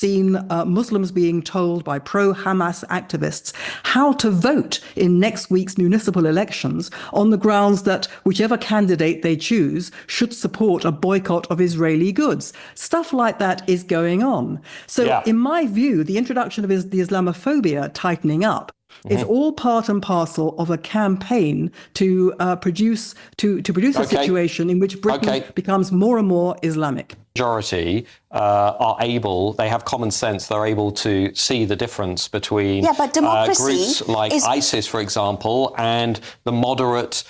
seen Muslims being told by pro-Hamas activists how to vote in next week's municipal elections on the grounds that whichever candidate they choose should support a boycott of Israeli goods. Stuff like that is going on. So in my view, the introduction of the Islamophobia tightening up is all part and parcel of a campaign to produce a situation in which Britain becomes more and more Islamic. Majority they have common sense, they're able to see the difference between groups like ISIS, for example, and the moderate,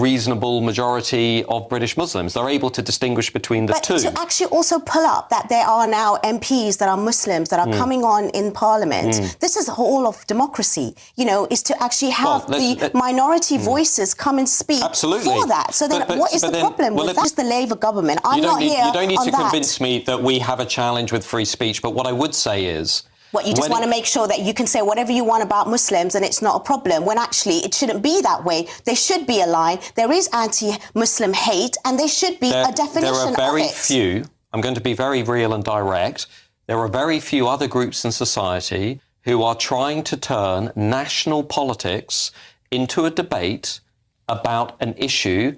reasonable majority of British Muslims. They're able to distinguish between the two. But to actually also pull up that there are now MPs that are Muslims that are coming on in Parliament, this is all of democracy, is to actually have the minority voices come and speak for that. So then what is the problem with that? Just the Labour government. You don't need to convince me that we have a challenge with free speech, but what I would say is... What, you just want to make sure that you can say whatever you want about Muslims and it's not a problem, when actually it shouldn't be that way. There should be a line. There is anti-Muslim hate, and there should be a definition of it. There are very few, I'm going to be very real and direct, there are very few other groups in society who are trying to turn national politics into a debate about an issue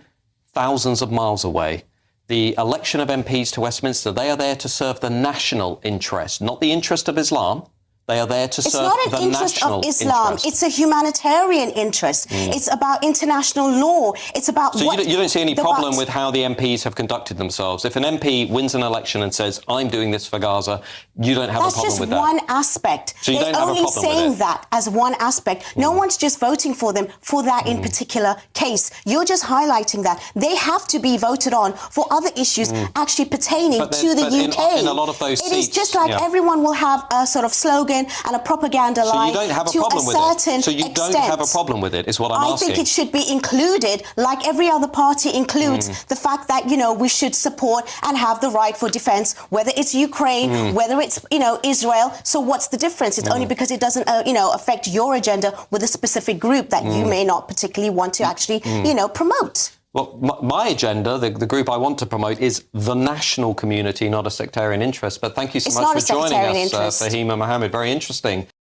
thousands of miles away. The election of MPs to Westminster, they are there to serve the national interest, not the interest of Islam. They are there to serve the national interest. It's not an interest of Islam. It's a humanitarian interest. It's about international law. It's about So you don't see any problem with how the MPs have conducted themselves? If an MP wins an election and says, I'm doing this for Gaza, you don't have a problem with that? That's just one aspect. So you don't have a problem with it? They're only saying that as one aspect. No one's just voting for them for that in particular case. You're just highlighting that. They have to be voted on for other issues actually pertaining to the UK. In a lot of those seats... It is just like everyone will have a sort of slogan and a propaganda line to a certain extent. So you don't have a problem with it, is what I'm asking. I think it should be included, like every other party includes the fact that, we should support and have the right for defense, whether it's Ukraine, whether it's, Israel. So what's the difference? It's only because it doesn't, affect your agenda with a specific group that you may not particularly want to actually, promote. Well, my agenda, the group I want to promote, is the national community, not a sectarian interest. But thank you so much for joining us, Fahima Mohammed. Very interesting.